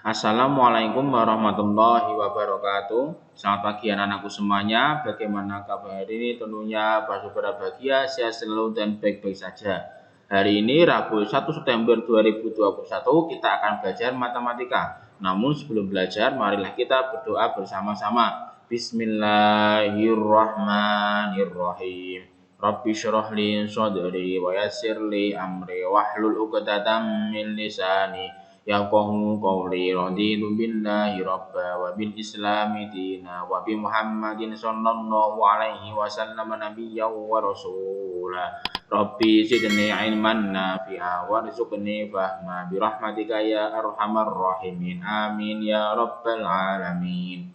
Assalamualaikum warahmatullahi wabarakatuh. Selamat pagi anak-anakku semuanya. Bagaimana kabar hari ini? Tentunya berbahagia, sehat selalu dan baik-baik saja. Hari ini Rabu 1 September 2021 kita akan belajar matematika. Namun sebelum belajar, marilah kita berdoa bersama-sama. Bismillahirrahmanirrahim. Rabbi syrah li sadri wa yassir li amri wahlul 'uqdatam min lisani yafqahu qawli. Raditu billahi rabba wa bil islami dina wa bi Muhammadin sallallahu alaihi wasallam nabiyyan wa rasula. Rabbi zidni ilman nafi'a warzuqni fahma bi rahmatika ya arhamar rahimin. Amin ya rabbal alamin.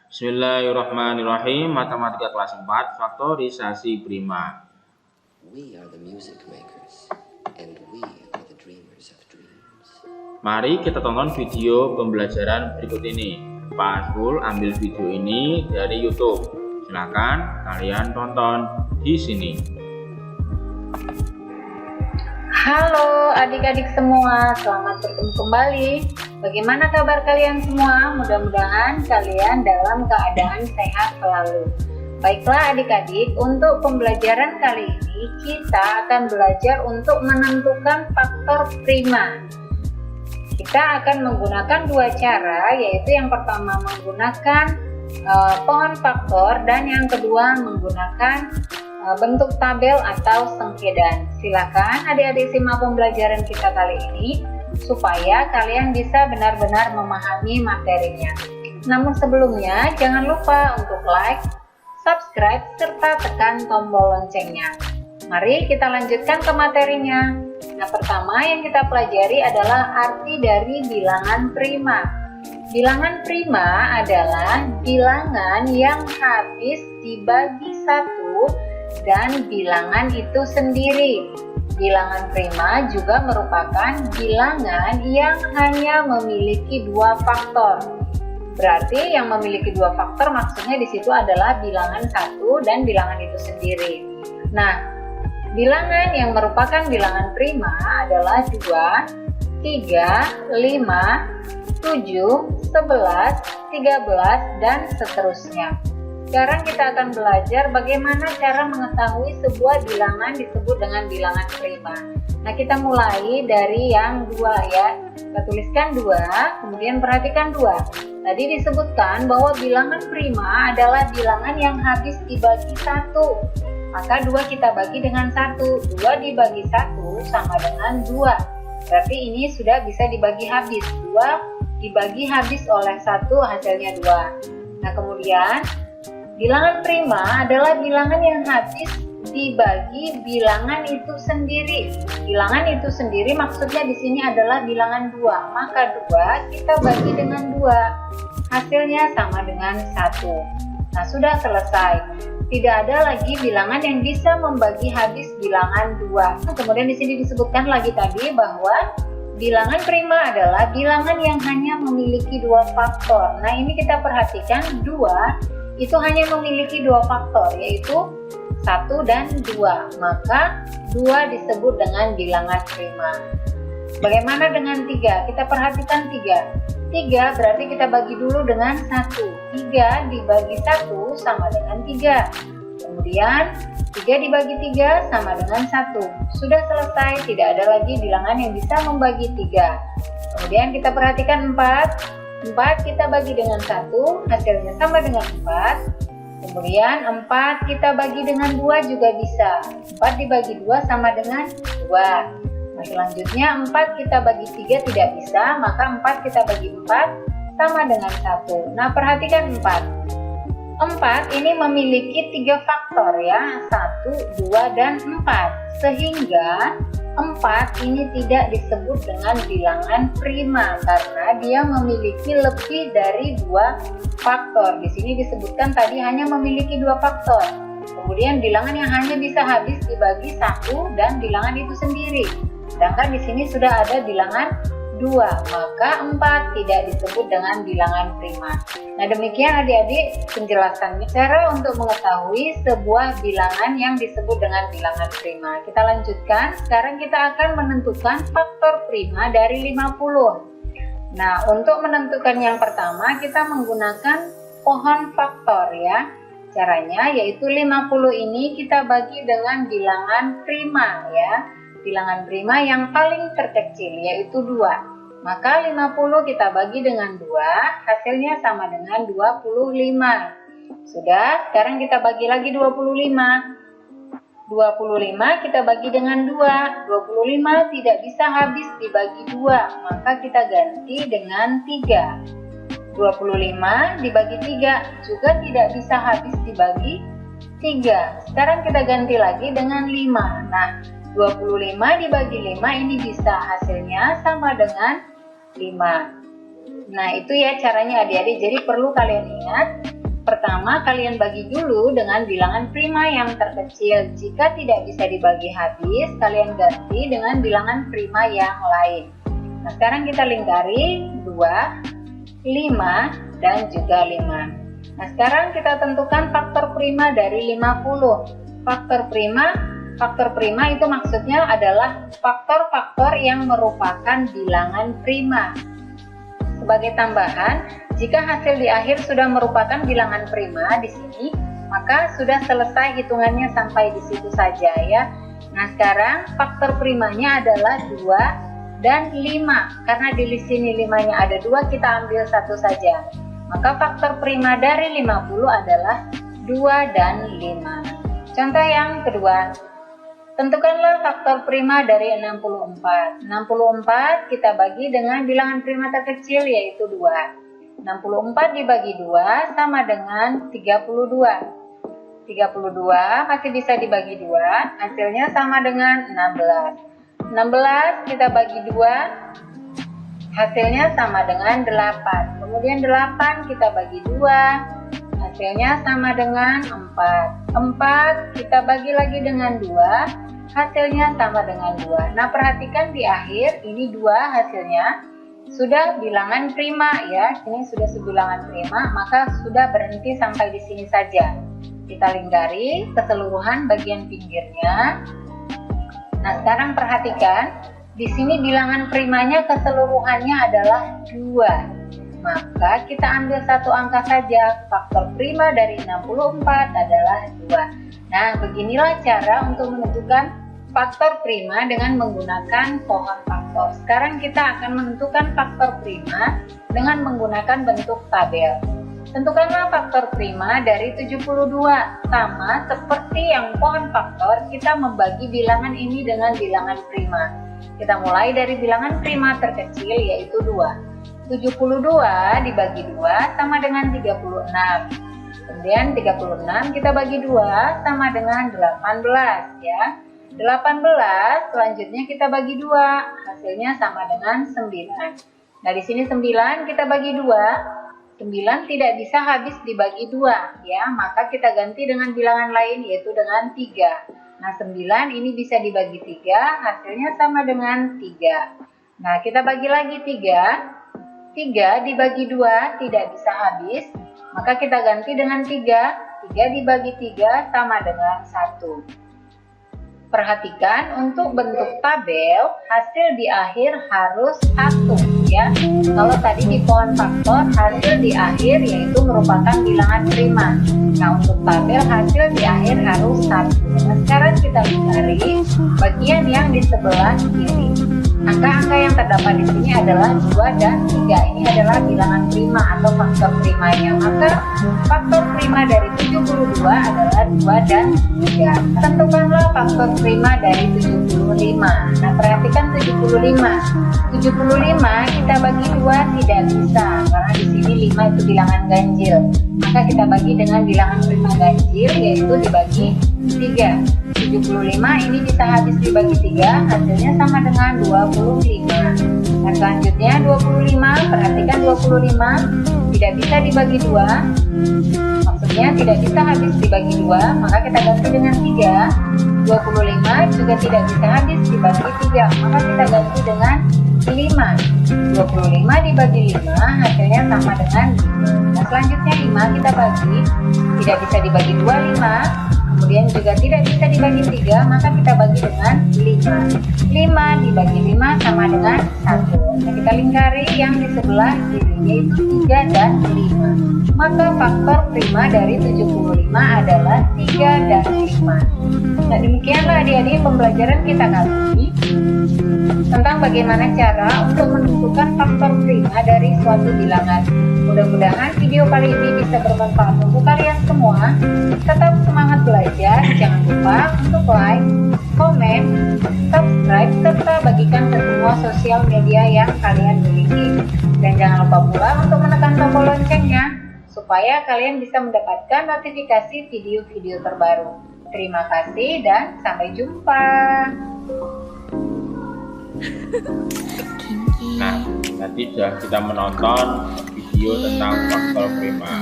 Bismillahirrahmanirrahim. Matematika kelas 4, faktorisasi prima. We are the music makers and we are the dreamers of dreams. Mari kita tonton video pembelajaran berikut ini. Pak Asbul ambil video ini dari YouTube. Silakan kalian tonton di sini. Halo adik-adik semua, selamat bertemu kembali. Bagaimana kabar kalian semua? Mudah-mudahan kalian dalam keadaan sehat selalu. Baiklah adik-adik, untuk pembelajaran kali ini kita akan belajar untuk menentukan faktor prima. Kita akan menggunakan dua cara, yaitu yang pertama menggunakan pohon faktor dan yang kedua menggunakan bentuk tabel atau sengkedan. Silakan adik-adik simak pembelajaran kita kali ini supaya kalian bisa benar-benar memahami materinya. Namun sebelumnya jangan lupa untuk like, subscribe, serta tekan tombol loncengnya. Mari kita lanjutkan ke materinya. Nah, pertama yang kita pelajari adalah arti dari bilangan prima. Bilangan prima adalah bilangan yang habis dibagi satu dan bilangan itu sendiri. Bilangan prima juga merupakan bilangan yang hanya memiliki dua faktor. Berarti yang memiliki dua faktor maksudnya di situ adalah bilangan satu dan bilangan itu sendiri. Nah, bilangan yang merupakan bilangan prima adalah 2, 3, 5, 7, 11, 13, dan seterusnya. Sekarang kita akan belajar bagaimana cara mengetahui sebuah bilangan disebut dengan bilangan prima. Nah, kita mulai dari yang 2 ya. Kita tuliskan 2, kemudian perhatikan 2. Tadi disebutkan bahwa bilangan prima adalah bilangan yang habis dibagi 1. Maka 2 kita bagi dengan 1. 2 dibagi 1 sama dengan 2. Berarti ini sudah bisa dibagi habis. 2 dibagi habis oleh 1 hasilnya 2. Nah, kemudian bilangan prima adalah bilangan yang habis dibagi bilangan itu sendiri. Bilangan itu sendiri maksudnya di sini adalah bilangan 2. Maka 2 kita bagi dengan 2. Hasilnya sama dengan 1. Nah, sudah selesai. Tidak ada lagi bilangan yang bisa membagi habis bilangan 2. Nah, kemudian di sini disebutkan lagi tadi bahwa bilangan prima adalah bilangan yang hanya memiliki dua faktor. Nah, ini kita perhatikan 2 itu hanya memiliki dua faktor, yaitu 1 dan 2. Maka 2 disebut dengan bilangan prima. Bagaimana dengan 3? Kita perhatikan 3. 3 berarti kita bagi dulu dengan 1. 3 dibagi 1 sama dengan 3. Kemudian 3 dibagi 3 sama dengan 1. Sudah selesai, tidak ada lagi bilangan yang bisa membagi 3. Kemudian kita perhatikan 4. 4 kita bagi dengan 1, hasilnya sama dengan 4. Kemudian 4 kita bagi dengan 2 juga bisa. 4 dibagi 2 sama dengan 2. Nah, selanjutnya 4 kita bagi 3 tidak bisa, maka 4 kita bagi 4 sama dengan 1. Nah, perhatikan 4. 4 ini memiliki 3 faktor ya, 1, 2, dan 4. Sehingga 4 ini tidak disebut dengan bilangan prima karena dia memiliki lebih dari 2 faktor. Di sini disebutkan tadi hanya memiliki 2 faktor. Kemudian bilangan yang hanya bisa habis dibagi 1 dan bilangan itu sendiri. Sedangkan di sini sudah ada bilangan 2, maka 4 tidak disebut dengan bilangan prima. Nah, demikian adik-adik penjelasannya. Cara untuk mengetahui sebuah bilangan yang disebut dengan bilangan prima. Kita lanjutkan. Sekarang kita akan menentukan faktor prima dari 50. Nah, untuk menentukan yang pertama kita menggunakan pohon faktor ya. Caranya yaitu 50 ini kita bagi dengan bilangan prima ya. Bilangan prima yang paling terkecil yaitu 2. Maka 50 kita bagi dengan 2, hasilnya sama dengan 25. Sudah, sekarang kita bagi lagi 25. 25 kita bagi dengan 2. 25 tidak bisa habis dibagi 2, maka kita ganti dengan 3. 25 dibagi 3 juga tidak bisa habis dibagi 3. Sekarang kita ganti lagi dengan 5. Nah, 25 dibagi 5 ini bisa hasilnya sama dengan 5. Nah, itu ya caranya adik-adik. Jadi perlu kalian ingat. Pertama, kalian bagi dulu dengan bilangan prima yang terkecil. Jika tidak bisa dibagi habis, kalian ganti dengan bilangan prima yang lain. Nah, sekarang kita lingkari 2, 5, dan juga 5. Nah, sekarang kita tentukan faktor prima dari 50. Faktor prima itu maksudnya adalah faktor-faktor yang merupakan bilangan prima. Sebagai tambahan, jika hasil di akhir sudah merupakan bilangan prima di sini, maka sudah selesai hitungannya sampai di situ saja ya. Nah, sekarang faktor primanya adalah 2 dan 5. Karena di sini 5-nya ada 2, kita ambil 1 saja. Maka faktor prima dari 50 adalah 2 dan 5. Contoh yang kedua. Tentukanlah faktor prima dari 64. 64 kita bagi dengan bilangan prima terkecil yaitu 2. 64 dibagi 2 sama dengan 32. 32 masih bisa dibagi 2, hasilnya sama dengan 16. 16 kita bagi 2, hasilnya sama dengan 8. Kemudian 8 kita bagi 2, hasilnya sama dengan 4. 4 kita bagi lagi dengan 2, hasilnya sama dengan 2. Nah, perhatikan di akhir ini 2 hasilnya sudah bilangan prima ya. Ini sudah sebilangan prima, maka sudah berhenti sampai di sini saja. Kita lingkari keseluruhan bagian pinggirnya. Nah, sekarang perhatikan di sini bilangan primanya keseluruhannya adalah 2. Maka kita ambil satu angka saja. Faktor prima dari 64 adalah 2. Nah, beginilah cara untuk menentukan faktor prima dengan menggunakan pohon faktor. Sekarang kita akan menentukan faktor prima dengan menggunakan bentuk tabel. Tentukanlah faktor prima dari 72. Sama seperti yang pohon faktor, kita membagi bilangan ini dengan bilangan prima. Kita mulai dari bilangan prima terkecil yaitu 2. 72 dibagi 2 sama dengan 36. Kemudian 36 kita bagi 2 sama dengan 18 ya. 18 selanjutnya kita bagi 2, hasilnya sama dengan 9. Nah, di sini 9 kita bagi 2. 9 tidak bisa habis dibagi 2 ya, maka kita ganti dengan bilangan lain yaitu dengan 3. Nah, 9 ini bisa dibagi 3, hasilnya sama dengan 3. Nah, kita bagi lagi 3. 3 dibagi 2 tidak bisa habis, maka kita ganti dengan 3. 3 dibagi 3 sama dengan 1. Perhatikan untuk bentuk tabel, hasil di akhir harus 1 ya. Kalau tadi di pohon faktor, hasil di akhir yaitu merupakan bilangan prima. Nah, untuk tabel hasil di akhir harus 1. Nah, sekarang kita cari bagian yang di sebelah kiri. Angka-angka yang terdapat di sini adalah 2 dan 3. Ini adalah bilangan prima atau faktor primanya. Maka faktor prima dari 72 adalah 2 dan 3. Tentukanlah faktor prima dari 75. Nah, perhatikan 75. 75 kita bagi 2 tidak bisa karena di sini 5 itu bilangan ganjil. Maka kita bagi dengan bilangan prima ganjil yaitu dibagi 3. 75 ini bisa habis dibagi 3, hasilnya sama dengan 25. Dan selanjutnya 25, perhatikan 25 tidak bisa dibagi 2, maksudnya tidak bisa habis dibagi 2, maka kita ganti dengan 3. 25 juga tidak bisa habis dibagi 3, maka kita ganti dengan 5. 25 dibagi 5 hasilnya sama dengan 5. Nah, selanjutnya 5 kita bagi, tidak bisa dibagi 2, 5, kemudian juga tidak bisa dibagi 3, maka kita bagi dengan 5. 5 dibagi 5 sama dengan 1. Nah, kita lingkari yang di sebelah kiri, yaitu 3 dan 5. Maka faktor prima dari 75 adalah 3 dan 5. Nah, demikianlah adik-adik pembelajaran kita kali ini tentang bagaimana cara untuk menentukan faktor prima dari suatu bilangan. Mudah-mudahan video kali ini bisa bermanfaat untuk kalian semua. Tetap semangat belajar, jangan lupa untuk like, komen, subscribe, serta bagikan ke semua sosial media yang kalian miliki. Dan jangan lupa pula untuk menekan tombol loncengnya, supaya kalian bisa mendapatkan notifikasi video-video terbaru. Terima kasih dan sampai jumpa. Nah, tadi sudah kita menonton video tentang faktor prima.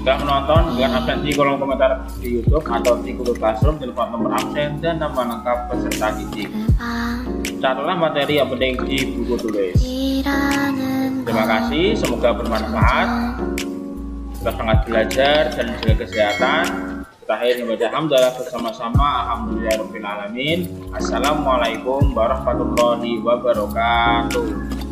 Jika menonton, dengan absen di kolom komentar di YouTube atau di Google Classroom, telepon nomor absen dan nama lengkap peserta didik. Catatlah materi yang penting di buku tulis. Terima kasih, semoga bermanfaat. Kita sangat belajar dan menjaga kesehatan. Terakhir membaca hamdalah bersama-sama. Alhamdulillahirabbil alamin. Assalamualaikum warahmatullahi wabarakatuh.